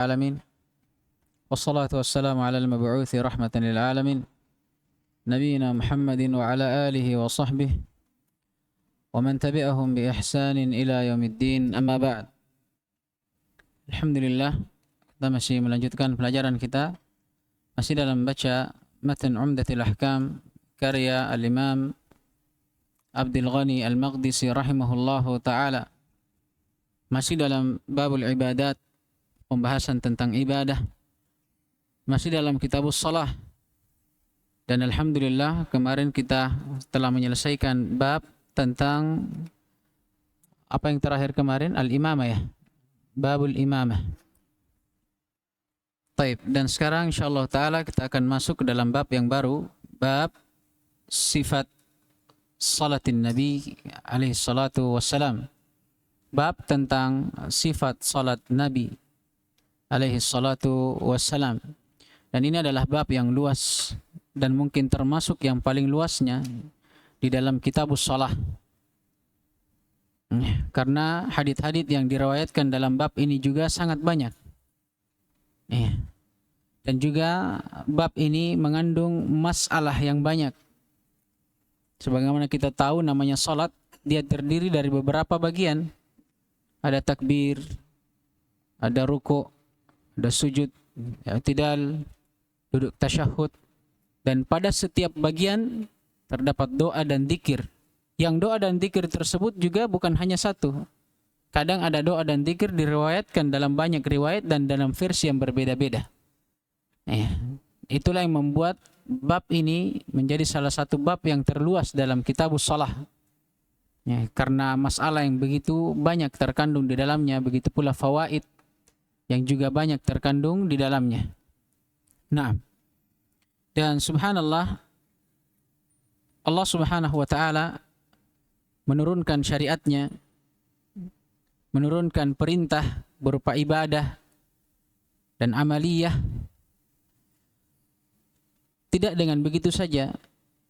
العالمين والصلاة والسلام على المبعوث رحمة للعالمين نبينا محمد وعلى آله وصحبه ومن تبعهم بإحسان إلى يوم الدين. أما بعد. Alhamdulillah, kita masih melanjutkan pelajaran kita masih dalam baca Matan Umdatul Ahkam karya Al-Imam Abdul Ghani Al-Maqdisi rahimahullahu ta'ala. Masih dalam babul ibadat, pembahasan tentang ibadah, masih dalam kitabus salah. Dan alhamdulillah kemarin kita telah menyelesaikan bab tentang apa yang terakhir kemarin, al-imamah ya, babul imamah. Taib. Dan sekarang insyaallah ta'ala kita akan masuk ke dalam bab yang baru, bab sifat salatin Nabi alaihi salatu wassalam. Bab tentang sifat salat Nabi alaihi salatu wassalam. Dan ini adalah bab yang luas dan mungkin termasuk yang paling luasnya di dalam kitabus shalah. Karena hadits-hadits yang diriwayatkan dalam bab ini juga sangat banyak. Dan juga bab ini mengandung masalah yang banyak. Sebagaimana kita tahu namanya salat, dia terdiri dari beberapa bagian. Ada takbir, ada ruku', ada sujud, i'tidal, duduk tasyahud, dan pada setiap bagian terdapat doa dan dzikir. Yang doa dan dzikir tersebut juga bukan hanya satu. Kadang ada doa dan dzikir diriwayatkan dalam banyak riwayat dan dalam versi yang berbeda-beda. Itulah yang membuat bab ini menjadi salah satu bab yang terluas dalam kitabus shalah. Karena masalah yang begitu banyak terkandung di dalamnya, begitu pula fawaid yang juga banyak terkandung di dalamnya. Nah, dan subhanallah, Allah subhanahu wa ta'ala menurunkan syariatnya, menurunkan perintah berupa ibadah dan amaliyah. Tidak dengan begitu saja,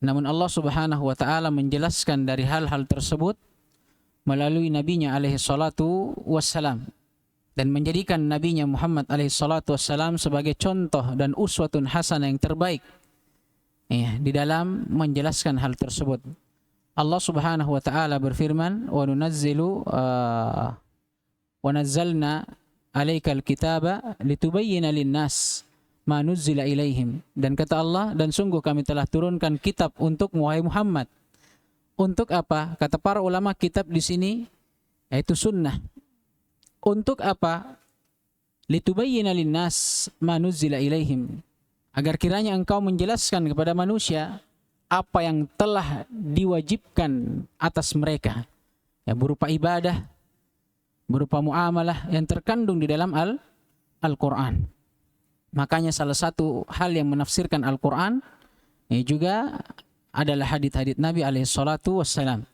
namun Allah subhanahu wa ta'ala menjelaskan dari hal-hal tersebut melalui nabinya alaihi salatu wassalam. Dan menjadikan nabinya Muhammad alaihi salatu wassalam sebagai contoh dan uswatun hasanah yang terbaik di dalam menjelaskan hal tersebut. Allah subhanahu wa ta'ala berfirman, wa nazzalna alaikal kitaba litubayyina linnas ma nuzzila ilaihim. Dan kata Allah, dan sungguh kami telah turunkan kitab untuk wahai Muhammad. Untuk apa? Kata para ulama, kitab di sini yaitu sunnah. Untuk apa? Litubayyina linnas ma nuzzila ilaihim. Agar kiranya engkau menjelaskan kepada manusia apa yang telah diwajibkan atas mereka. Berupa ibadah, berupa muamalah yang terkandung di dalam Al-Quran. Makanya salah satu hal yang menafsirkan Al-Quran juga adalah hadits-hadits Nabi alaihi salatu wassalam.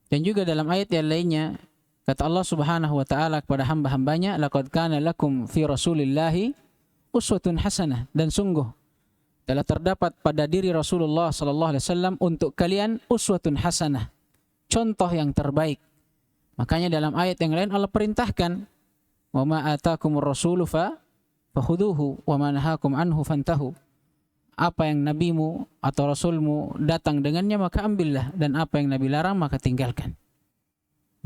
Dan juga dalam ayat yang lainnya, kata Allah subhanahu wa ta'ala kepada hamba-hambanya, laqad kana lakum fi rasulillahi uswatun hasanah. Dan sungguh telah terdapat pada diri Rasulullah sallallahu alaihi wasallam untuk kalian uswatun hasanah, contoh yang terbaik. Makanya dalam ayat yang lain Allah perintahkan, wa ma atakumur rasulu fakhuduhu wa ma nahakum anhu fantahu. Apa yang nabimu atau rasulmu datang dengannya maka ambillah, dan apa yang Nabi larang maka tinggalkan.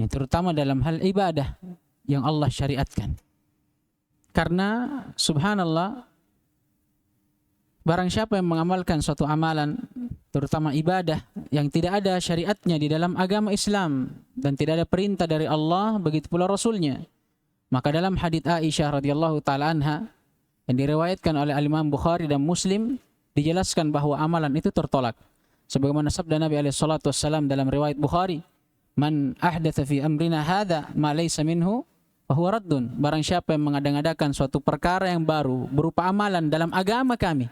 Ini terutama dalam hal ibadah yang Allah syariatkan. Karena subhanallah, barang siapa yang mengamalkan suatu amalan, terutama ibadah, yang tidak ada syariatnya di dalam agama Islam dan tidak ada perintah dari Allah, begitu pula Rasulnya, maka dalam hadits Aisyah radhiyallahu ta'ala anha yang diriwayatkan oleh Al-Imam Bukhari dan Muslim, dijelaskan bahwa amalan itu tertolak. Sebagaimana sabda Nabi alaihi salatu wassalam dalam riwayat Bukhari, man ahdatha fi amrina hadha ma laysa minhu fahuwa raddun. Barang siapa yang mengada-ngadakan suatu perkara yang baru berupa amalan dalam agama kami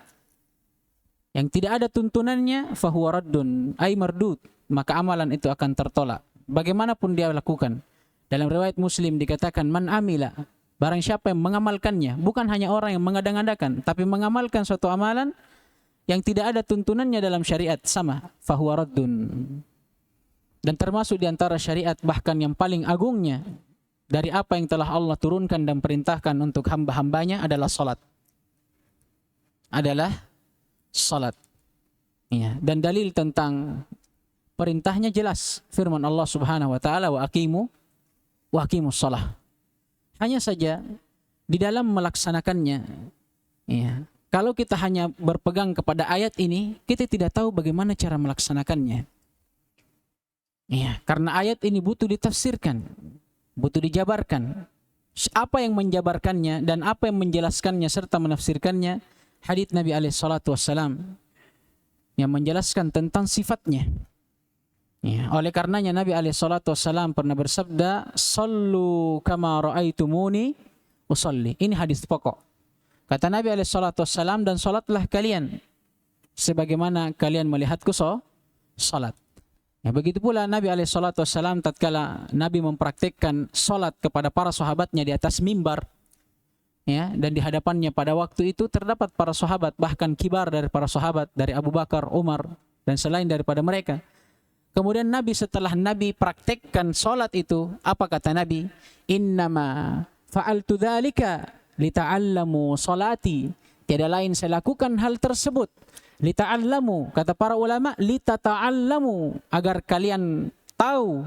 yang tidak ada tuntunannya, fahuwa raddun ay mardud, maka amalan itu akan tertolak bagaimanapun dia lakukan. Dalam riwayat Muslim dikatakan, man amila, barang siapa yang mengamalkannya, bukan hanya orang yang mengada-ngadakan, tapi mengamalkan suatu amalan yang tidak ada tuntunannya dalam syariat, sama, fahuwa raddun. Dan termasuk di antara syariat bahkan yang paling agungnya dari apa yang telah Allah turunkan dan perintahkan untuk hamba-hambanya adalah salat. Ya, dan dalil tentang perintahnya jelas, firman Allah Subhanahu wa taala, wa aqimus shalah. Hanya saja di dalam melaksanakannya, ya, kalau kita hanya berpegang kepada ayat ini, kita tidak tahu bagaimana cara melaksanakannya. Ya, karena ayat ini butuh ditafsirkan, butuh dijabarkan. Apa yang menjabarkannya dan apa yang menjelaskannya serta menafsirkannya, hadits Nabi alaihi salatu wassalam yang menjelaskan tentang sifatnya. Ya, oleh karenanya Nabi alaihi salatu wassalam pernah bersabda, "Shallu kama ra'aitumuni usalli." Ini hadis pokok. Kata Nabi alaihi salatu wassalam, dan salatlah kalian sebagaimana kalian melihatku salat. Ya, begitu pula Nabi alaihi salatu wassalam tatkala Nabi mempraktikkan salat kepada para sahabatnya di atas mimbar, ya, dan di hadapannya pada waktu itu terdapat para sahabat, bahkan kibar dari para sahabat, dari Abu Bakar, Umar, dan selain daripada mereka. Kemudian Nabi, setelah Nabi praktekkan salat itu, apa kata Nabi? Innama fa'altu dzalika lita'allamu salati. Tiada lain saya lakukan hal tersebut. Lita'allamu, kata para ulama, litata'allamu, agar kalian tahu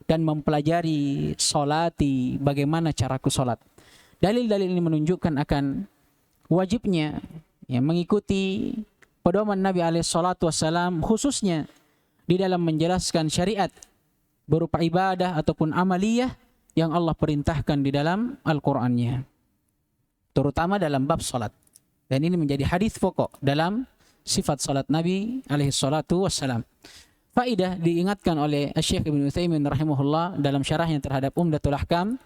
dan mempelajari salati, bagaimana caraku salat. Dalil-dalil ini menunjukkan akan wajibnya, ya, mengikuti pedoman Nabi alaihi salatu wassalam, khususnya di dalam menjelaskan syariat berupa ibadah ataupun amaliyah yang Allah perintahkan di dalam Al-Qur'annya, terutama dalam bab salat. Dan ini menjadi hadis pokok dalam sifat salat Nabi alaihi salatu wassalam. Faidah diingatkan oleh Syekh Ibnu Utsaimin rahimahullah dalam syarahnya terhadap Umdatul Ahkam.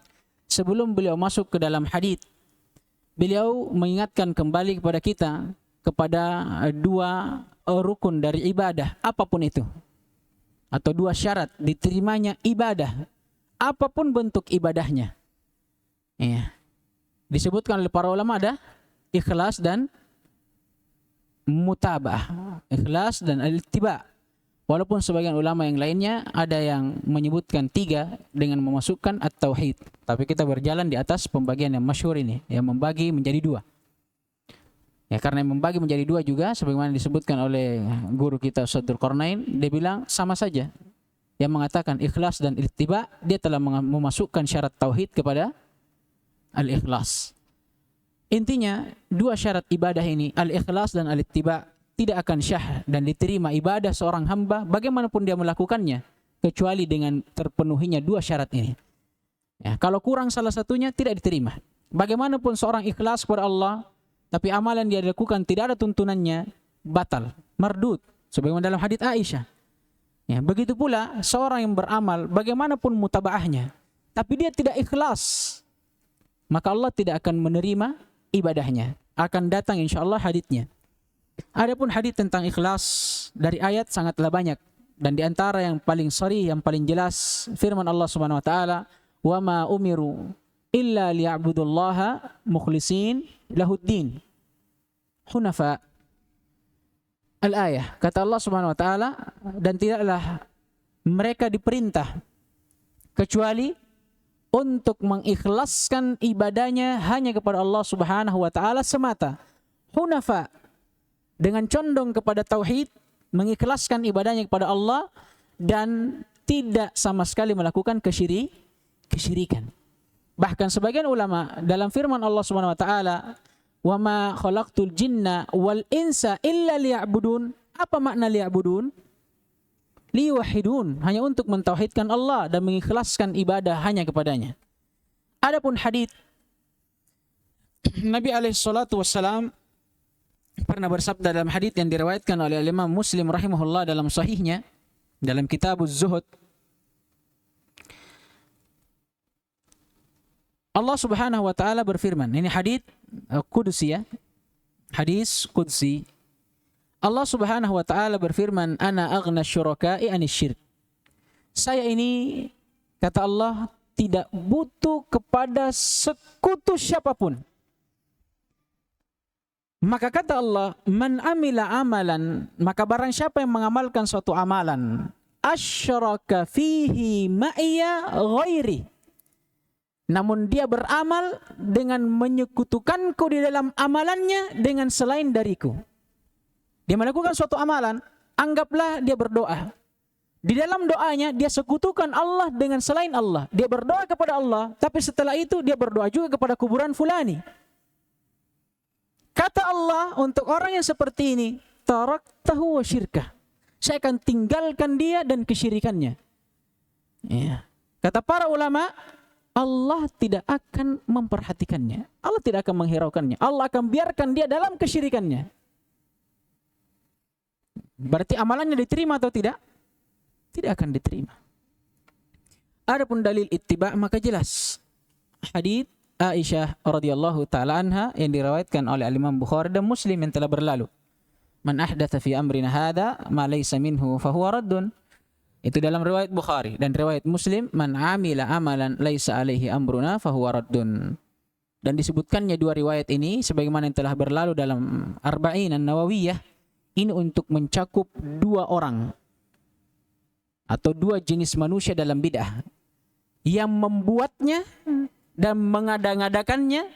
Sebelum beliau masuk ke dalam hadis, beliau mengingatkan kembali kepada kita kepada dua rukun dari ibadah apapun itu, atau dua syarat diterimanya ibadah apapun bentuk ibadahnya. Ya. Disebutkan oleh para ulama ada ikhlas dan mutabah, ikhlas dan al-ittiba. Walaupun sebagian ulama yang lainnya ada yang menyebutkan 3 dengan memasukkan at-tauhid, tapi kita berjalan di atas pembagian yang masyhur ini, yang membagi menjadi 2. Ya, karena yang membagi menjadi 2 juga sebagaimana disebutkan oleh guru kita Ustadzul Qarnain, dia bilang sama saja. Yang mengatakan ikhlas dan ittiba, dia telah memasukkan syarat tauhid kepada al-ikhlas. Intinya 2 syarat ibadah ini, al-ikhlas dan al-ittiba, tidak akan syah dan diterima ibadah seorang hamba bagaimanapun dia melakukannya, kecuali dengan terpenuhinya 2 syarat ini. Ya, kalau kurang salah satunya tidak diterima. Bagaimanapun seorang ikhlas kepada Allah, tapi amalan dia lakukan tidak ada tuntunannya, batal, mardud, sebagaimana dalam hadits Aisyah. Ya, begitu pula seorang yang beramal bagaimanapun mutabaahnya, tapi dia tidak ikhlas, maka Allah tidak akan menerima ibadahnya. Akan datang insyaallah haditsnya. Adapun hadits tentang ikhlas dari ayat sangatlah banyak, dan di antara yang paling sharih, yang paling jelas, firman Allah Subhanahu wa taala, "Wa ma umiru illa liya'budullaha mukhlishin lahuddin hunafa." Al-ayah, kata Allah Subhanahu wa taala, dan tidaklah mereka diperintah kecuali untuk mengikhlaskan ibadahnya hanya kepada Allah Subhanahu wa taala semata. Hunafa, dengan condong kepada tauhid, mengikhlaskan ibadahnya kepada Allah dan tidak sama sekali melakukan kesyirikan. Bahkan sebagian ulama dalam firman Allah Subhanahu wa taala, "Wa ma khalaqtul jinna wal insa illa liya'budun." Apa makna liya'budun? Liwahidun, hanya untuk mentauhidkan Allah dan mengikhlaskan ibadah hanya kepadanya. Adapun hadits, Nabi alaihi salatu wassalam pernah bersabda dalam hadits yang diriwayatkan oleh Imam Muslim rahimahullah dalam sahihnya, dalam Kitabuz Zuhud, Allah Subhanahu wa taala berfirman, ini hadits qudsi, ya, hadis qudsi. Allah Subhanahu wa taala berfirman, "Ana aghna syuraka'i anisyirk." Saya ini, kata Allah, tidak butuh kepada sekutu siapapun. Maka kata Allah, "Man amila amalan," maka barang siapa yang mengamalkan suatu amalan, asyraka fihi ma'iya ghairi, namun dia beramal dengan menyekutukanku di dalam amalannya dengan selain dariku. Dia melakukan suatu amalan, anggaplah dia berdoa. Di dalam doanya dia sekutukan Allah dengan selain Allah. Dia berdoa kepada Allah, tapi setelah itu dia berdoa juga kepada kuburan fulani. Kata Allah untuk orang yang seperti ini, taraktahu wa syirkah. Saya akan tinggalkan dia dan kesyirikannya. Ya. Kata para ulama, Allah tidak akan memperhatikannya. Allah tidak akan menghiraukannya. Allah akan biarkan dia dalam kesyirikannya. Berarti amalannya diterima atau tidak? Tidak akan diterima. Adapun dalil ittiba maka jelas. Hadits Aisyah radhiyallahu taala anha yang diriwayatkan oleh Imam Bukhari dan Muslim yang telah berlalu. Man ahdatsa fi amrina hadza ma laysa minhu fa huwa raddun. Itu dalam riwayat Bukhari dan riwayat Muslim, man amila amalan laisa alaihi amruna fa huwa raddun. Dan disebutkannya dua riwayat ini sebagaimana yang telah berlalu dalam Arba'in An-Nawawiyah, ini untuk mencakup dua orang atau dua jenis manusia dalam bid'ah, yang membuatnya dan mengada-ngadakannya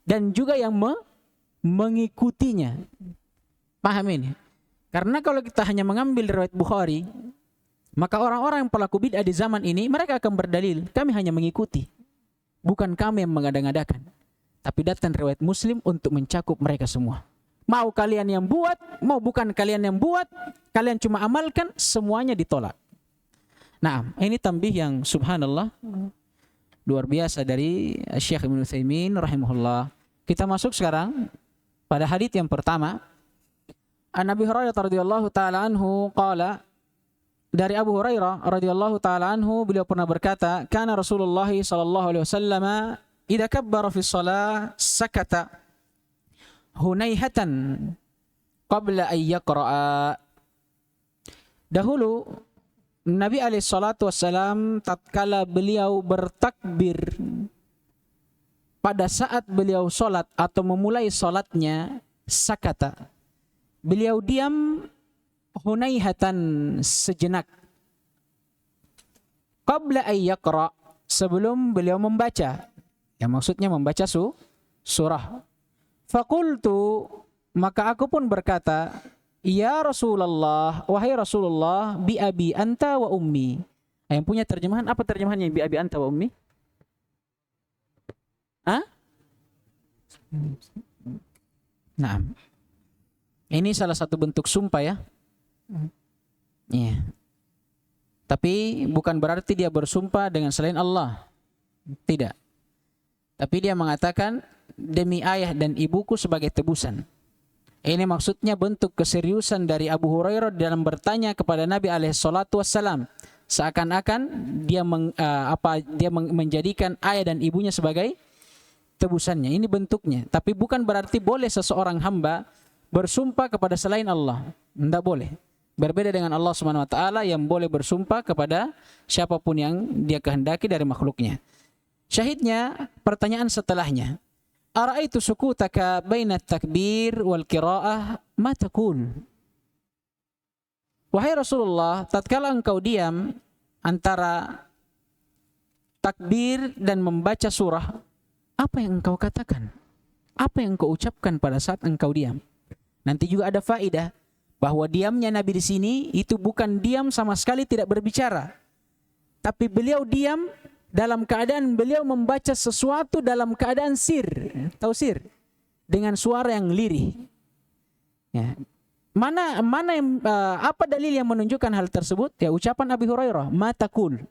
dan juga yang mengikutinya. Paham ini? Karena kalau kita hanya mengambil riwayat Bukhari, maka orang-orang yang pelaku bid'ah di zaman ini mereka akan berdalil, kami hanya mengikuti, bukan kami yang mengada-ngadakan. Tapi datang riwayat Muslim untuk mencakup mereka semua. Mau kalian yang buat, mau bukan kalian yang buat, kalian cuma amalkan, semuanya ditolak. Nah, ini tambih yang subhanallah luar biasa dari Syekh Ibnu Utsaimin rahimahullah. Kita masuk sekarang pada hadits yang pertama. An Abi Hurairah radhiyallahu taala anhu qala, dari Abu Hurairah radhiyallahu taala anhu, beliau pernah berkata, kana Rasulullah sallallahu alaihi wasallam idza kabbara fi shalah sakata hunaihatan qabla an yaqra'a. Dahulu Nabi alaihi salatu wassalam tatkala beliau bertakbir, pada saat beliau salat atau memulai salatnya, sakata, beliau diam hunaihatan sejenak, qabla an yaqra, sebelum beliau membaca, yang maksudnya membaca surah. Faqultu, maka aku pun berkata, ya Rasulullah, wahai Rasulullah, bi abi anta wa ummi. Yang punya terjemahan, apa terjemahannya bi abi anta wa ummi? Hah? Nah, ini salah satu bentuk sumpah ya. Yeah. Tapi bukan berarti dia bersumpah dengan selain Allah. Tidak. Tapi dia mengatakan, demi ayah dan ibuku sebagai tebusan. Ini maksudnya bentuk keseriusan dari Abu Hurairah dalam bertanya kepada Nabi alaihissalatu wassalam. Seakan-akan dia menjadikan ayah dan ibunya sebagai tebusannya. Ini bentuknya. Tapi bukan berarti boleh seseorang hamba bersumpah kepada selain Allah. Tidak boleh. Berbeda dengan Allah Subhanahu wa taala yang boleh bersumpah kepada siapapun yang dia kehendaki dari makhluknya. Syahidnya pertanyaan setelahnya. Ara'aitu sukutaka baina takbir wal qiraah ma taqul? Wahai Rasulullah, tatkala engkau diam antara takbir dan membaca surah, apa yang engkau katakan? Apa yang engkau ucapkan pada saat engkau diam? Nanti juga ada faedah bahwa diamnya Nabi di sini itu bukan diam sama sekali tidak berbicara. Tapi beliau diam dalam keadaan beliau membaca sesuatu dalam keadaan sir. Tahu sir? Dengan suara yang lirih. Ya. Apa dalil yang menunjukkan hal tersebut? Ya, ucapan Abi Hurairah, ma taqul.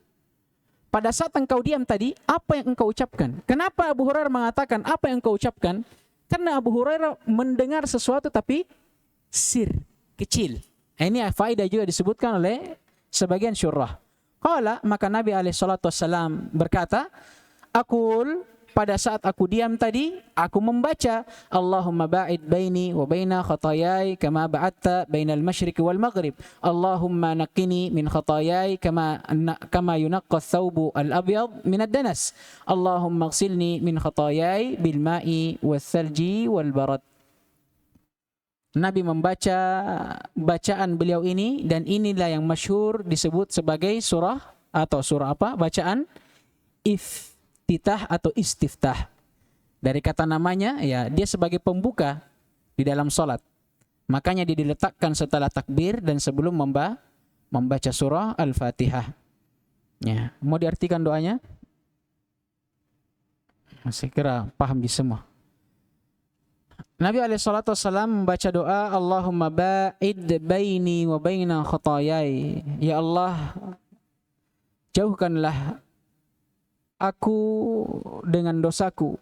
Pada saat engkau diam tadi, apa yang engkau ucapkan? Kenapa Abu Hurairah mengatakan apa yang engkau ucapkan? Karena Abu Hurairah mendengar sesuatu tapi sir, kecil. Ini faedah juga disebutkan oleh sebagian syurah. Qala, maka Nabi alaihissalam berkata, aqul, pada saat aku diam tadi, aku membaca, Allahumma ba'id baini wa baina khatayai kama ba'adta bainal masyriqi wal maghrib. Allahumma naqini min khatayai kama yunaqqa thawbu al-abyad min ad-danas. Allahumma ghsilni min khatayai bil ma'i wal thalji wal barad. Nabi membaca bacaan beliau ini, dan inilah yang masyhur disebut sebagai surah atau surah apa? Bacaan iftitah atau istiftah. Dari kata namanya, ya dia sebagai pembuka di dalam salat. Makanya dia diletakkan setelah takbir dan sebelum membaca surah Al-Fatihah. Ya, mau diartikan doanya? Saya kira paham di semua. Nabi SAW membaca doa, Allahumma ba'id baini wa baina khotoyai. Ya Allah, jauhkanlah aku dengan dosaku.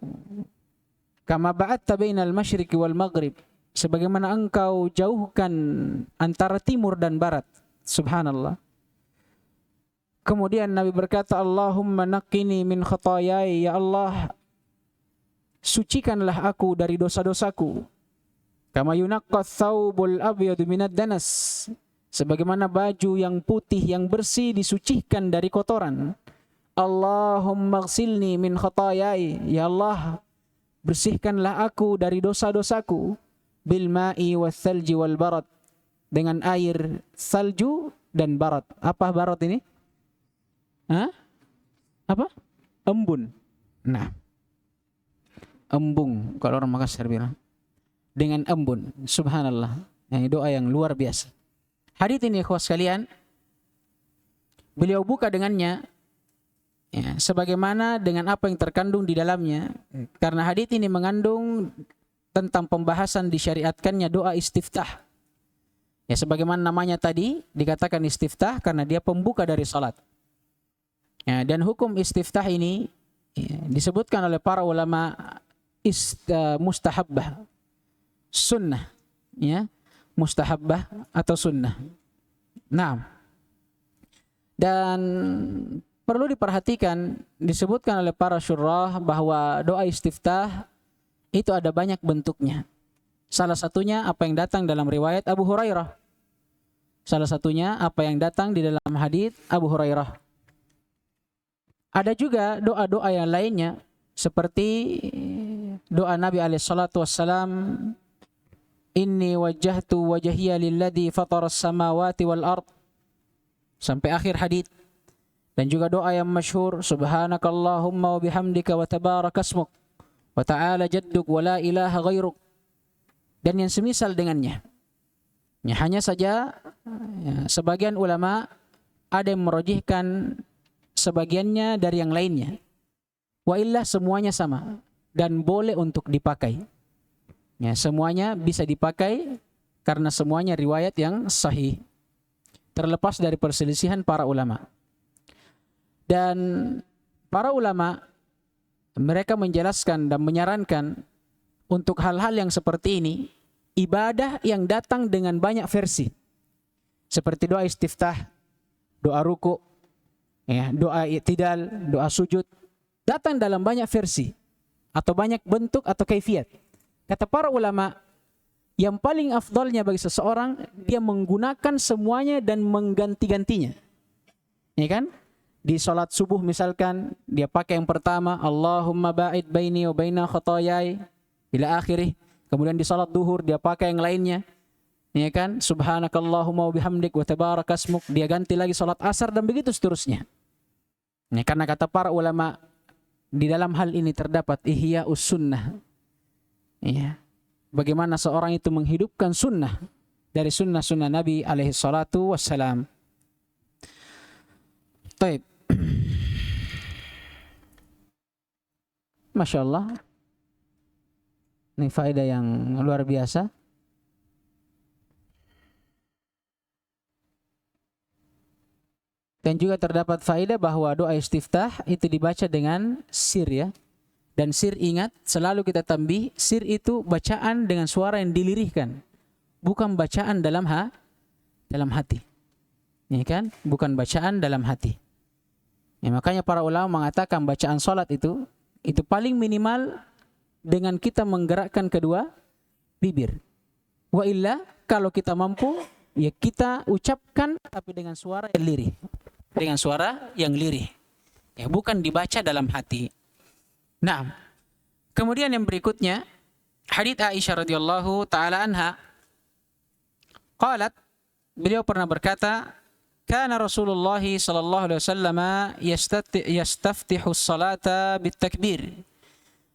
Kama ba'adta bainal masyriqi wal maghrib. Sebagaimana engkau jauhkan antara timur dan barat. Subhanallah. Kemudian Nabi berkata, Allahumma naqqini min khotoyai. Ya Allah, sucikanlah aku dari dosa-dosaku. Kama yunaqqas thawbul abyadu minad danas. Sebagaimana baju yang putih yang bersih disucikan dari kotoran. Allahumma ghsilni min khotoyai. Ya Allah, bersihkanlah aku dari dosa-dosaku. Bil ma'i was salji wal barad. Dengan air salju dan barat. Apa barat ini? Hah? Apa? Embun. Nah, embung kalau orang Makassar bilang. Dengan embun. Subhanallah. Ini doa yang luar biasa. Hadits ini ikhwas sekalian, beliau buka dengannya, ya, sebagaimana dengan apa yang terkandung di dalamnya. Karena hadits ini mengandung tentang pembahasan disyariatkannya doa istiftah. Ya, sebagaimana namanya tadi dikatakan istiftah karena dia pembuka dari salat. Ya, dan hukum istiftah ini, ya, disebutkan oleh para ulama mustahabbah, sunnah, ya, mustahabbah atau sunnah. Nah, dan perlu diperhatikan, disebutkan oleh para syurah bahwa doa istiftah itu ada banyak bentuknya. Salah satunya apa yang datang dalam riwayat Abu Hurairah. Salah satunya apa yang datang di dalam hadits Abu Hurairah. Ada juga doa-doa yang lainnya seperti doa Nabi SAW, Inni wajjahtu wajhiya lilladzi fataras samawati wal ard, sampai akhir hadits. Dan juga doa yang masyhur, Subhanakallahumma wa bihamdika wa tabarakasmuk wa ta'ala jadduk wa la ilaha ghairuk, dan yang semisal dengannya. Ya, hanya saja ya, sebagian ulama ada yang merojihkan sebagiannya dari yang lainnya. Wa illa semuanya sama dan boleh untuk dipakai. Ya, semuanya bisa dipakai karena semuanya riwayat yang sahih. Terlepas dari perselisihan para ulama. Dan para ulama mereka menjelaskan dan menyarankan untuk hal-hal yang seperti ini, ibadah yang datang dengan banyak versi. Seperti doa istiftah, doa ruku', ya, doa i'tidal, doa sujud, datang dalam banyak versi atau banyak bentuk atau kaifiat. Kata para ulama, yang paling afdalnya bagi seseorang, dia menggunakan semuanya dan mengganti-gantinya. Ya kan? Di salat subuh misalkan, dia pakai yang pertama, Allahumma ba'id baini wa baina khotoyai, ila akhirih. Kemudian di salat duhur, dia pakai yang lainnya. Ya kan? Subhanakallahumma wa bihamdik wa tabarakasmuk. Dia ganti lagi salat asar dan begitu seterusnya. Ya, karena kata para ulama, di dalam hal ini terdapat ihya'us sunnah. Ya. Bagaimana seorang itu menghidupkan sunnah dari sunnah-sunnah Nabi alaihi salatu wassalam. Taib. Masya Allah. Ini faedah yang luar biasa. Dan juga terdapat faedah bahwa doa istiftah itu dibaca dengan sir, ya. Dan sir, ingat, selalu kita tambih, sir itu bacaan dengan suara yang dilirihkan. Bukan bacaan dalam hati. Ya kan? Bukan bacaan dalam hati. Ya, makanya para ulama mengatakan bacaan salat itu paling minimal dengan kita menggerakkan kedua bibir. Wa illa, kalau kita mampu, ya kita ucapkan tapi dengan suara yang lirih. Dengan suara yang lirih. Ya, bukan dibaca dalam hati. Nah, kemudian yang berikutnya, hadits Aisyah radhiyallahu taala anha, qalat, beliau pernah berkata, kana Rasulullah sallallahu alaihi wasallam yastaftihu as-salata bit-takbir.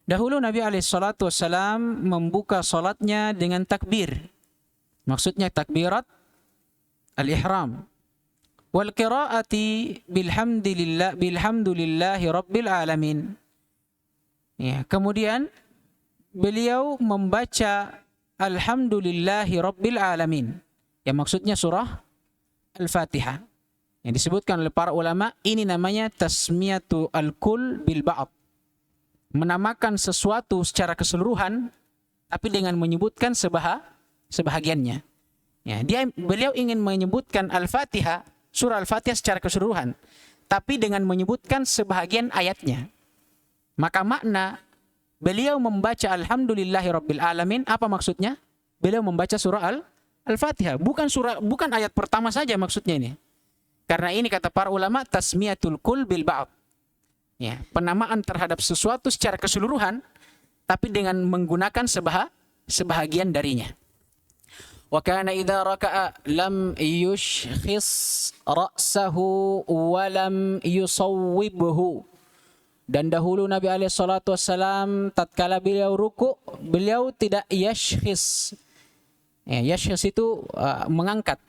Dahulu Nabi alaihi salatu wasallam membuka salatnya dengan takbir. Maksudnya takbirat al-ihram. Wal qiraati bilhamdulillahi rabbil alamin. Ya, kemudian beliau membaca alhamdulillahi rabbil alamin. Yang maksudnya surah Al-Fatihah. Yang disebutkan oleh para ulama, ini namanya tasmiyatu al-kull bil ba'd. Menamakan sesuatu secara keseluruhan tapi dengan menyebutkan sebahagiannya. Ya, beliau ingin menyebutkan Al-Fatihah, surah Al-Fatihah secara keseluruhan, tapi dengan menyebutkan sebahagian ayatnya. Maka makna beliau membaca alhamdulillahi rabbil alamin, apa maksudnya? Beliau membaca surah Al-Fatihah, bukan ayat pertama saja maksudnya ini. Karena ini kata para ulama tasmiyatul kull bil ba'd. Ya, penamaan terhadap sesuatu secara keseluruhan tapi dengan menggunakan sebahagian darinya. Wa kana idza raka'a lam yushkhis ra'sahu wa lam yusawwibhu. Dan dahulu Nabi alaihi salatu wassalam tatkala beliau ruku, beliau tidak yashkhis. Ya, yashkhis itu mengangkat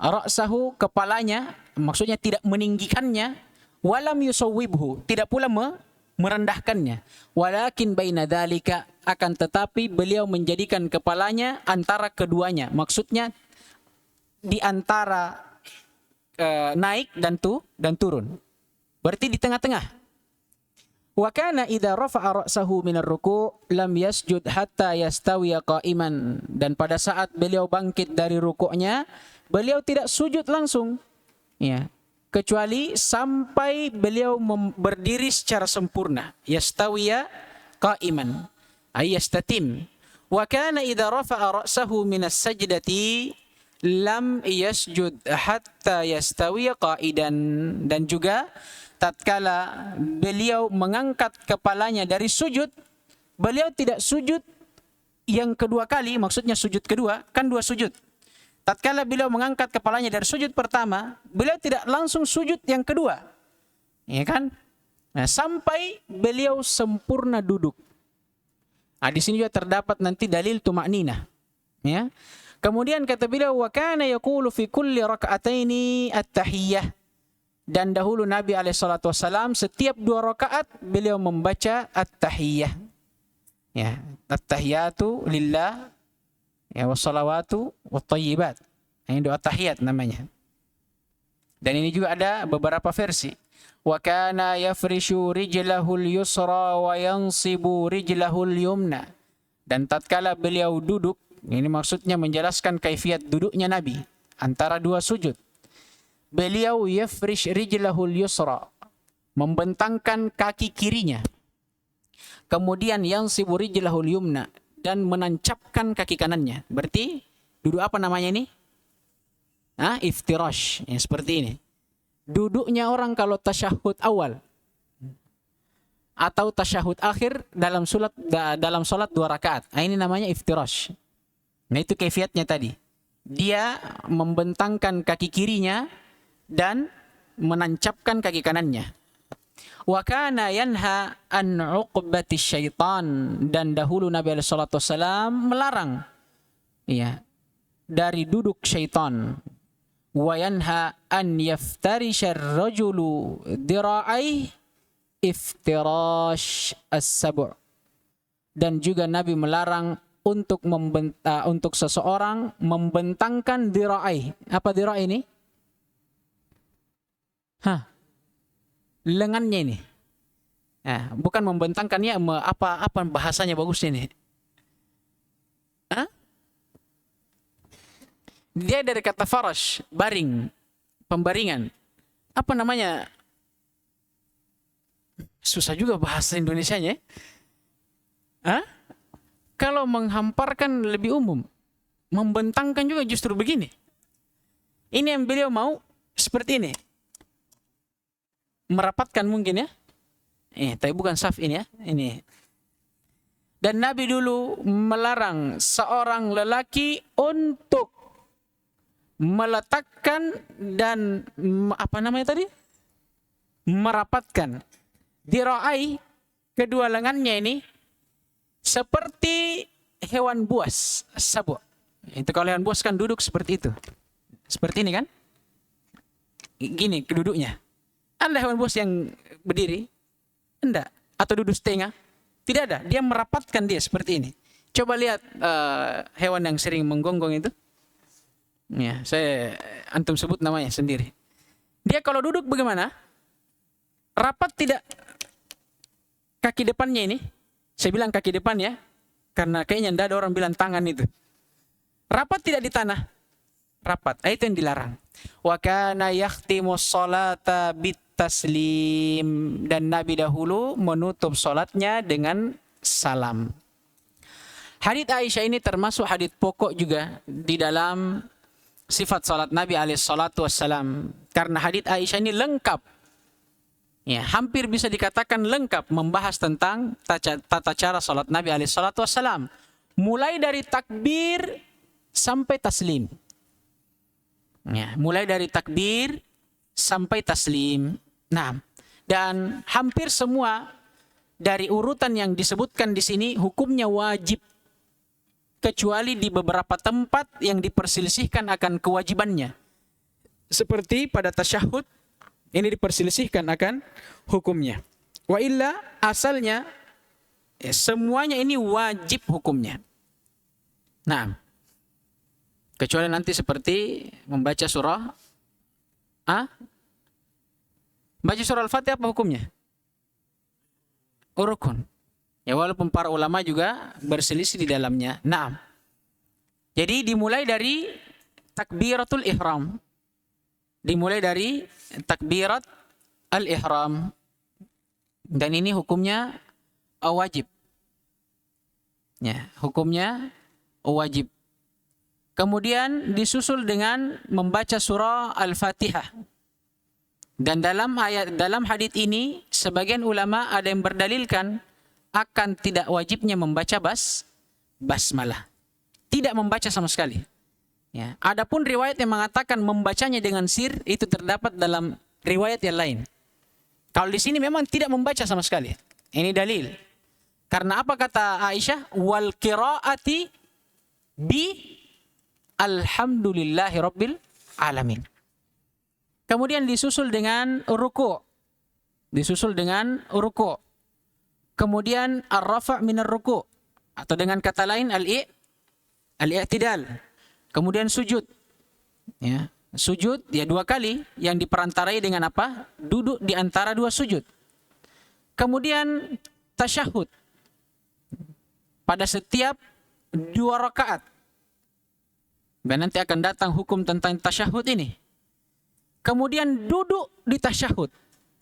ra'sahu, kepalanya, maksudnya tidak meninggikannya, walam yusawwibhu, tidak pula merendahkannya, walakin baina dzalika, akan tetapi beliau menjadikan kepalanya antara keduanya, maksudnya di antara naik dan turun, berarti di tengah-tengah. Wa kana idza rafa'a ra'sahu minar ruku' lam yasjud hatta yastawiya qa'iman. Dan pada saat beliau bangkit dari rukuknya, beliau tidak sujud langsung. Ya, kecuali sampai beliau berdiri secara sempurna. Yastawiya qa'iman, ay yastatim. Wa kana idza rafa'a ra'sahu minas sajdati lam yasjud hatta yastawiya qa'idan. Dan juga tatkala beliau mengangkat kepalanya dari sujud, beliau tidak sujud yang kedua kali, maksudnya sujud kedua, kan dua sujud. Tatkala beliau mengangkat kepalanya dari sujud pertama, beliau tidak langsung sujud yang kedua. Ya kan? Nah, sampai beliau sempurna duduk. Nah, di sini juga terdapat nanti dalil tumakninah. Ya. Kemudian kata beliau, wa kana yaqulu fi kulli raka'ataini at-tahiyyah. Dan dahulu Nabi SAW setiap 2 rakaat beliau membaca at-tahiyyah. Ya, at-tahiyyatu lillah, ya, wassalawatu wattayyibat. Ini doa tahiyat namanya. Dan ini juga ada beberapa versi. Wa kana yafrishu rijlahul yusra wa yansibu rijlahul yumna. Dan tatkala beliau duduk, ini maksudnya menjelaskan kaifiat duduknya Nabi antara 2 sujud. Beliau yafrish rijlahul yusra, membentangkan kaki kirinya. Kemudian yansibu rijlahul yumna, dan menancapkan kaki kanannya. Berarti duduk apa namanya ini? Iftirash, ya, seperti ini. Duduknya orang kalau tasyahud awal atau tasyahud akhir dalam salat 2 rakaat. Ini namanya iftirash. Nah, itu kaifiatnya tadi. Dia membentangkan kaki kirinya dan menancapkan kaki kanannya. Wa kana yanha an uqbati syaitan. Dan dahulu Nabi SAW melarang, ya, dari duduk syaitan. Wa yanha an yaftarisha ar-rajulu dira'ai iftirash as-sab'. Dan juga Nabi melarang untuk seseorang membentangkan dira'ai. Apa dira'ai ini? Lengannya ini. Nah, bukan membentangkannya, apa bahasanya bagus ini? Dia dari kata farash, baring, pembaringan. Apa namanya? Susah juga bahasa Indonesianya. Kalau menghamparkan lebih umum, membentangkan juga justru begini. Ini yang beliau mau seperti ini. Merapatkan mungkin, ya. Tapi bukan saf ini, ya. Ini. Dan Nabi dulu melarang seorang lelaki untuk meletakkan dan apa namanya tadi? Merapatkan dira'ai, kedua lengannya ini seperti hewan buas, sabu. Itu kalau hewan buas kan duduk seperti itu. Seperti ini kan? Gini duduknya. Ada hewan buas yang berdiri? Enggak. Atau duduk setengah? Tidak ada. Dia merapatkan dia seperti ini. Coba lihat hewan yang sering menggonggong itu. Ya, antum sebut namanya sendiri. Dia kalau duduk bagaimana? Rapat tidak kaki depannya ini. Saya bilang kaki depan ya. Karena kayaknya tidak ada orang bilang tangan itu. Rapat tidak di tanah. Rapat. Itu yang dilarang. Wa kana yakhtimu sholata bitaslim. Dan Nabi dahulu menutup sholatnya dengan salam. Hadits Aisyah ini termasuk hadits pokok juga di dalam sifat salat Nabi alaihissalam. Karena hadits Aisyah ini lengkap. Ya, hampir bisa dikatakan lengkap membahas tentang tata cara salat Nabi alaihissalam. Mulai dari takbir sampai taslim. Ya, mulai dari takbir sampai taslim. Nah, dan hampir semua dari urutan yang disebutkan di sini hukumnya wajib. Kecuali di beberapa tempat yang diperselisihkan akan kewajibannya. Seperti pada tasyahud, ini diperselisihkan akan hukumnya. Wa illa asalnya semuanya ini wajib hukumnya. Nah, kecuali nanti seperti membaca surah baca surah Al-Fatihah apa hukumnya? Rukun. Ya, walaupun para ulama juga berselisih di dalamnya. Nah, jadi dimulai dari takbiratul ihram. Dimulai dari takbirat al-ihram. Dan ini hukumnya wajib. Ya, hukumnya wajib. Kemudian disusul dengan membaca surah Al-Fatihah. Dan dalam hadits ini sebagian ulama ada yang berdalilkan akan tidak wajibnya membaca basmalah. Tidak membaca sama sekali. Ya. Adapun riwayat yang mengatakan membacanya dengan sir itu terdapat dalam riwayat yang lain. Kalau di sini memang tidak membaca sama sekali. Ini dalil. Karena apa kata Aisyah? Wal qiraati bi alhamdulillahi rabbil alamin. Kemudian disusul dengan ruku'. Kemudian ar-rafa' minar ruku'. Atau dengan kata lain al-i'tidal. Kemudian sujud. Ya, sujud ya 2 kali yang diperantarai dengan apa? Duduk di antara 2 sujud. Kemudian tasyahud. Pada setiap 2 rakaat. Dan nanti akan datang hukum tentang tasyahud ini. Kemudian duduk di tasyahud.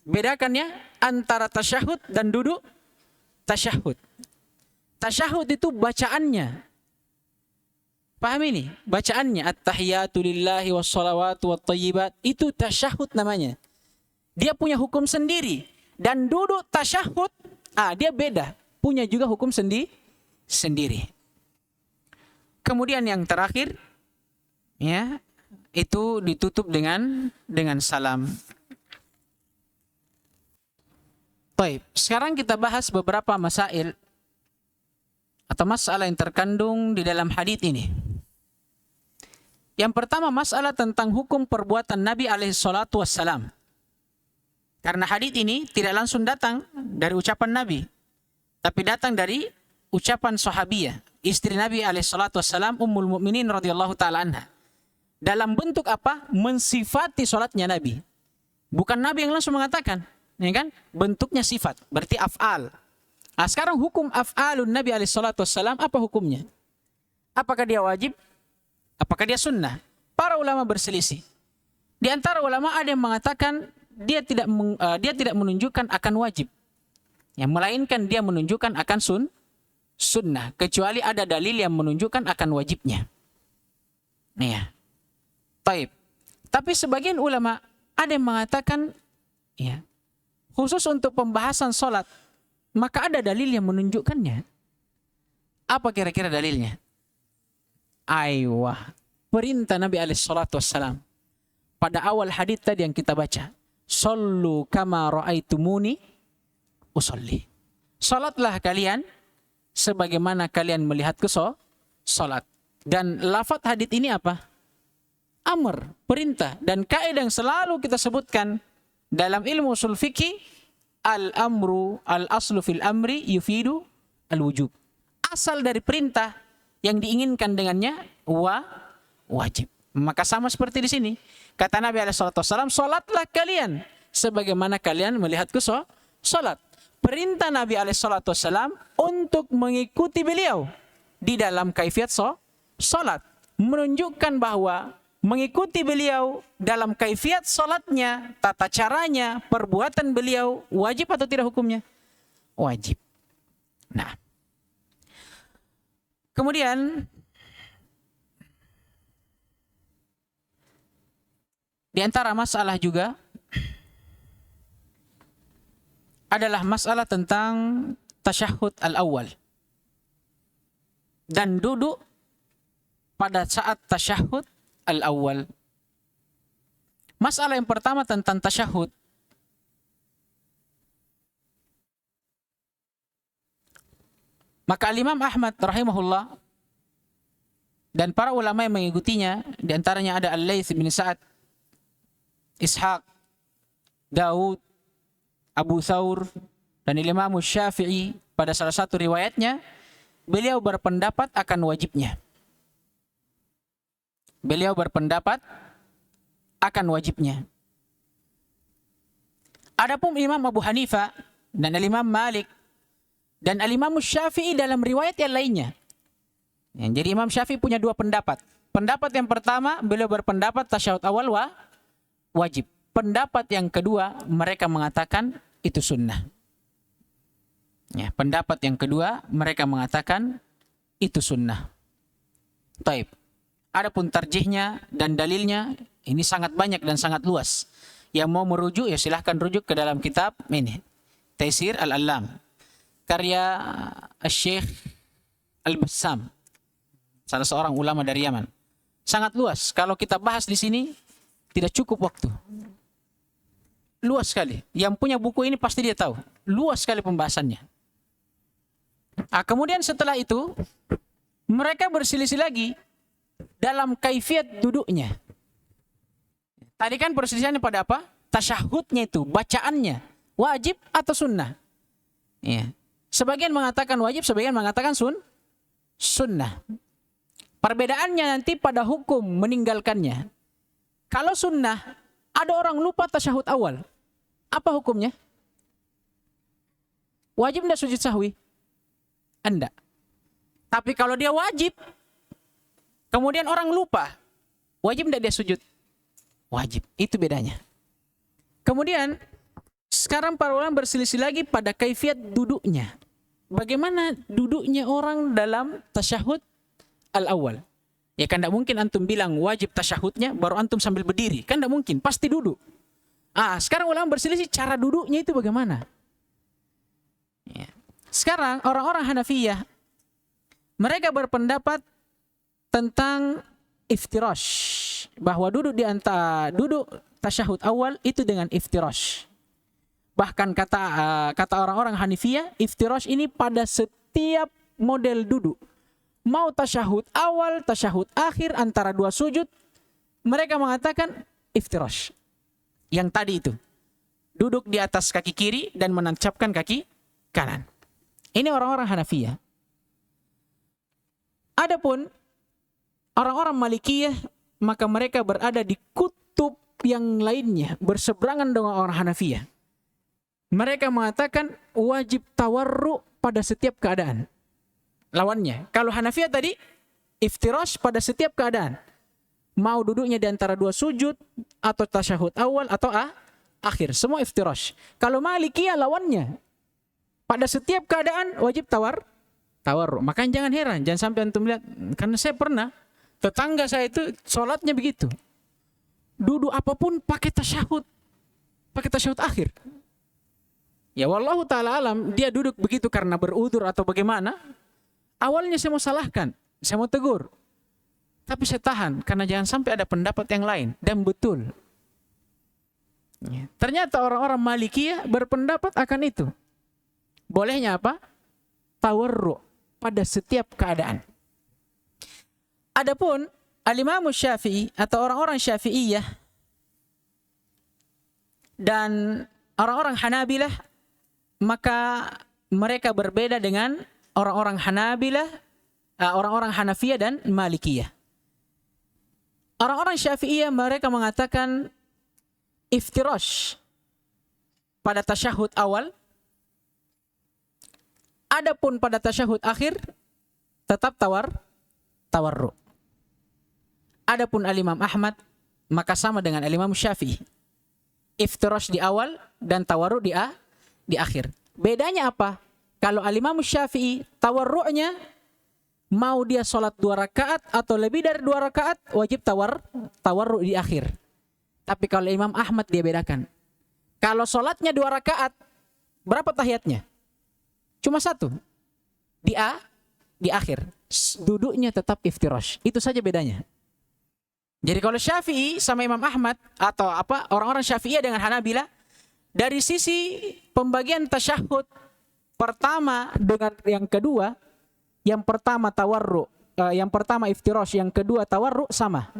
Bedakan ya antara tasyahud dan duduk tasyahud. Tasyahud itu bacaannya. Paham ini? Bacaannya at-tahiyatu lillahi wassalawatu wattayyibat. Itu tasyahud namanya. Dia punya hukum sendiri. Dan duduk tasyahud, dia beda. Punya juga hukum sendiri. Kemudian yang terakhir, ya, itu ditutup dengan salam. Baik, sekarang kita bahas beberapa masail atau masalah yang terkandung di dalam hadits ini. Yang pertama masalah tentang hukum perbuatan Nabi alaihissalam. Karena hadits ini tidak langsung datang dari ucapan Nabi, tapi datang dari ucapan sahabiyah, istri Nabi alaihissalam, Ummul Mukminin radhiyallahu taala anha. Dalam bentuk apa? Mensifati salatnya Nabi. Bukan Nabi yang langsung mengatakan, ya kan? Bentuknya sifat, berarti af'al. Nah, sekarang hukum af'alun Nabi alaihissalam apa hukumnya? Apakah dia wajib? Apakah dia sunnah? Para ulama berselisih. Di antara ulama ada yang mengatakan dia tidak menunjukkan akan wajib. Ya, melainkan dia menunjukkan akan sunnah. Kecuali ada dalil yang menunjukkan akan wajibnya. Ya. Taib. Tapi sebagian ulama ada yang mengatakan, ya, khusus untuk pembahasan sholat, maka ada dalil yang menunjukkannya. Apa kira-kira dalilnya? Aywah. perintah Nabi SAW. Pada awal hadits tadi yang kita baca, "Shallu kama ra'aitumuni usolli." Salatlah kalian sebagaimana kalian melihatku salat. Dan lafaz hadits ini apa? Amr, perintah. Dan kaidah yang selalu kita sebutkan dalam ilmu usul fikih, al-amru al-aslu fil amri yufidu al-wujub. Asal dari perintah yang diinginkan dengannya wajib. Maka sama seperti di sini. Kata Nabi SAW, salatlah kalian sebagaimana kalian melihatku salat. Perintah Nabi SAW untuk mengikuti beliau di dalam kaifiat salat. Menunjukkan bahwa mengikuti beliau dalam kaifiat salatnya, tata caranya, perbuatan beliau, wajib atau tidak hukumnya? Wajib. Nah, kemudian di antara masalah juga adalah masalah tentang tasyahud al-awwal dan duduk pada saat tasyahud al-awwal. Masalah yang pertama tentang tasyahud. Maka Imam Ahmad rahimahullah dan para ulama yang mengikutinya, di antaranya ada Al-Laits bin Sa'ad, Ishaq, Daud, Abu Thawr, dan Imam Syafi'i, pada salah satu riwayatnya beliau berpendapat akan wajibnya. Beliau berpendapat akan wajibnya. Adapun Imam Abu Hanifah dan Imam Malik dan Imam Syafi'i dalam riwayat yang lainnya. Jadi Imam Syafi'i punya dua pendapat. Pendapat yang pertama, beliau berpendapat tasyahud awal wajib. Pendapat yang kedua, mereka mengatakan itu sunnah. Ya, pendapat yang kedua, mereka mengatakan itu sunnah. Taib. Adapun tarjihnya dan dalilnya, ini sangat banyak dan sangat luas. Yang mau merujuk, ya silahkan rujuk ke dalam kitab ini, Taisir Al-Allam, karya Syekh Al-Bassam, salah seorang ulama dari Yaman. Sangat luas. Kalau kita bahas di sini, tidak cukup waktu. Luas sekali. Yang punya buku ini pasti dia tahu. Luas sekali pembahasannya. Nah, kemudian setelah itu, mereka berselisih lagi dalam kaifiat duduknya. Tadi kan perselisihannya pada apa? Tasyahudnya itu, bacaannya. Wajib atau sunnah? Ya. Sebagian mengatakan wajib, sebagian mengatakan sunnah. Perbedaannya nanti pada hukum meninggalkannya. Kalau sunnah, ada orang lupa tasyahud awal. Apa hukumnya? Wajib tidak sujud sahwi? Enggak. Tapi kalau dia wajib, kemudian orang lupa, wajib tidak dia sujud? Wajib. Itu bedanya. Kemudian, sekarang para ulama berselisih lagi pada kaifiat duduknya. Bagaimana duduknya orang dalam tasyahud al-awwal? Ya kan tidak mungkin antum bilang wajib tasyahudnya baru antum sambil berdiri. Kan tidak mungkin, pasti duduk. Sekarang ulama berselisih cara duduknya itu bagaimana? Ya. Sekarang orang-orang Hanafiyah, mereka berpendapat tentang iftirash, bahwa duduk di antara duduk tasyahud awal itu dengan iftirash. Bahkan kata orang-orang Hanafiyah, iftirash ini pada setiap model duduk. Mau tasyahud awal, tasyahud akhir, antara dua sujud, mereka mengatakan iftirash. Yang tadi itu, duduk di atas kaki kiri dan menancapkan kaki kanan. Ini orang-orang Hanafiyah. Adapun orang-orang Malikiyah, maka mereka berada di kutub yang lainnya, berseberangan dengan orang Hanafiyah. Mereka mengatakan wajib tawarru pada setiap keadaan. Lawannya, kalau Hanafiyah tadi, iftirash pada setiap keadaan. Mau duduknya di antara dua sujud, atau tasyahud awal, atau akhir. Semua iftirash. Kalau Malikiyah lawannya, pada setiap keadaan wajib tawarru. Makanya jangan heran, jangan sampai antum lihat. Karena saya pernah, tetangga saya itu sholatnya begitu. Duduk apapun pakai tasyahud akhir. Ya wallahu ta'ala alam, dia duduk begitu karena berudzur atau bagaimana. Awalnya saya mau salahkan, saya mau tegur. Tapi saya tahan karena jangan sampai ada pendapat yang lain. Dan betul. Ternyata orang-orang Malikiyah berpendapat akan itu. Bolehnya apa? Tawarru' pada setiap keadaan. Adapun Al-Imam Syafi'i atau orang-orang Syafi'iyah dan orang-orang Hanabilah, maka mereka berbeda dengan orang-orang Hanabilah, orang-orang Hanafiyah dan Malikiyah. Orang-orang Syafi'iyah mereka mengatakan iftirash pada tasyahud awal. Adapun pada tasyahud akhir tetap tawarru. Adapun Al-Imam Ahmad maka sama dengan Al-Imam Syafi'i. Iftirash di awal dan tawarru di akhir. Bedanya apa? Kalau Al-Imam Syafi'i tawarru'nya mau dia sholat 2 rakaat atau lebih dari 2 rakaat wajib tawarru di akhir. Tapi kalau Imam Ahmad dia bedakan. Kalau sholatnya 2 rakaat berapa tahiyatnya? Cuma 1. Di akhir. Duduknya tetap iftirash. Itu saja bedanya. Jadi kalau Syafi'i sama Imam Ahmad atau orang-orang Syafi'iyah dengan Hanabilah, dari sisi pembagian tasyahud pertama dengan yang kedua, yang pertama tawarru, yang pertama iftirash, yang kedua tawarru sama.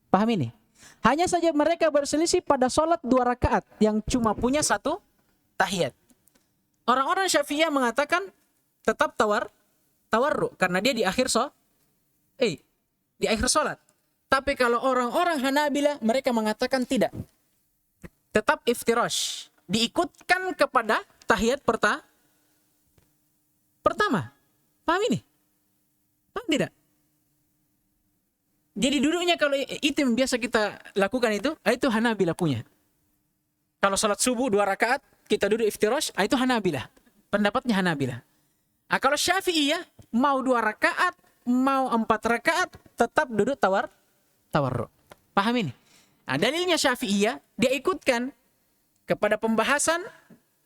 Paham ini? Hanya saja mereka berselisih pada sholat 2 rakaat yang cuma punya 1 tahiyat. Orang-orang Syafi'iyah mengatakan tetap tawarru karena dia di akhir sholat. Tapi kalau orang-orang Hanabilah mereka mengatakan tidak. Tetap iftirash. Diikutkan kepada tahiyat pertama. Paham ini? Paham tidak? Jadi duduknya kalau itu yang biasa kita lakukan itu Hanabilah punya. Kalau sholat subuh 2 rakaat, kita duduk iftirash, itu Hanabilah. Pendapatnya Hanabilah. Kalau Syafi'iyah, mau 2 rakaat, mau 4 rakaat, tetap duduk tawarru. Paham ini? Dalilnya Syafi'iyah, dia ikutkan kepada pembahasan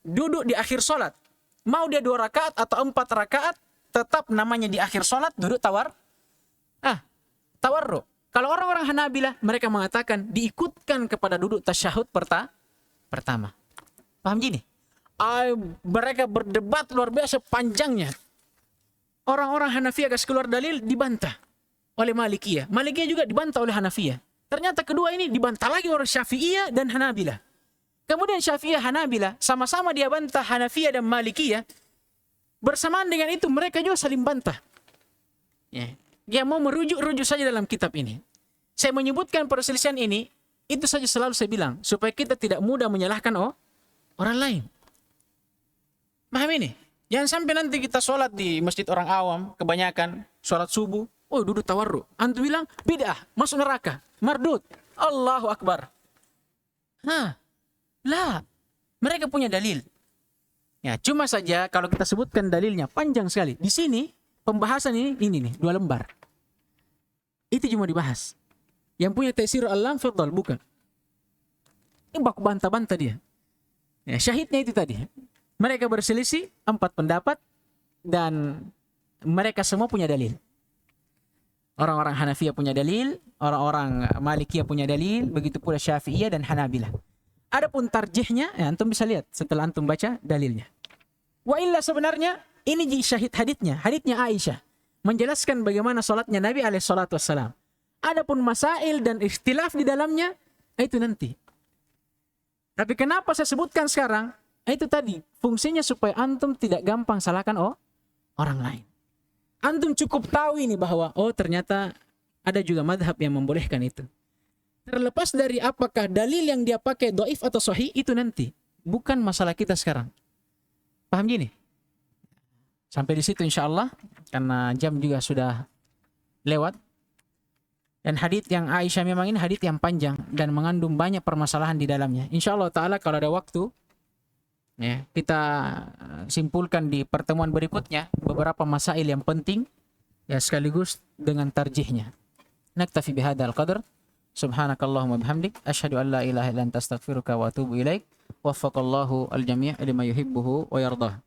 duduk di akhir sholat. Mau dia 2 rakaat atau 4 rakaat, tetap namanya di akhir sholat, duduk tawarru. Kalau orang-orang Hanabilah, mereka mengatakan diikutkan kepada duduk tasyahud pertama. Paham gini? Mereka berdebat luar biasa panjangnya. Orang-orang Hanafiyah kasih keluar dalil, dibantah oleh Malikiyah. Malikiyah juga dibantah oleh Hanafiyah. Ternyata kedua ini dibantah lagi oleh Syafi'iyah dan Hanabilah. Kemudian Syafi'iyah, Hanabilah, sama-sama dia bantah Hanafiyah dan Malikiyah. Bersamaan dengan itu mereka juga saling bantah. Dia mau merujuk saja dalam kitab ini. Saya menyebutkan perselisihan ini, itu saja selalu saya bilang, supaya kita tidak mudah menyalahkan orang lain. Paham ini? Jangan sampai nanti kita sholat di masjid orang awam, kebanyakan sholat subuh, duduk tawarru. Antum bilang, bid'ah, masuk neraka, mardud, Allahu Akbar. Lah, mereka punya dalil. Cuma saja kalau kita sebutkan dalilnya panjang sekali. Di sini pembahasan ini nih 2 lembar. Itu cuma dibahas. Yang punya Taisir Al-Lam Fadl bukan. Ini baku bantah-bantah dia. Syahidnya itu tadi. Mereka berselisih 4 pendapat dan mereka semua punya dalil. Orang-orang Hanafiyah punya dalil, orang-orang Malikiyah punya dalil, begitu pula Syafi'iyah dan Hanabilah. Adapun tarjihnya, antum bisa lihat setelah antum baca dalilnya. Wa illa sebenarnya ini syahid haditsnya Aisyah menjelaskan bagaimana salatnya Nabi alaihi salatu wassalam. Adapun masail dan ikhtilaf di dalamnya itu nanti. Tapi kenapa saya sebutkan sekarang? Itu tadi fungsinya supaya antum tidak gampang salahkan orang lain. Antum cukup tahu ini bahwa ternyata ada juga madhab yang membolehkan itu. Terlepas dari apakah dalil yang dia pakai dhaif atau sahih itu nanti, bukan masalah kita sekarang. Paham gini? Sampai di situ insyaallah karena jam juga sudah lewat. Dan hadits yang Aisyah memang ini hadits yang panjang dan mengandung banyak permasalahan di dalamnya. Insyaallah taala kalau ada waktu kita simpulkan di pertemuan berikutnya beberapa masail yang penting sekaligus dengan tarjihnya. Naktafi bihadzal qadar. Subhanakallahumma bihamdik asyhadu an la ilaha illa anta astaghfiruka wa atubu ilaik. Waffaqallahu al-jami' lima yuhibbuhu wa yardah.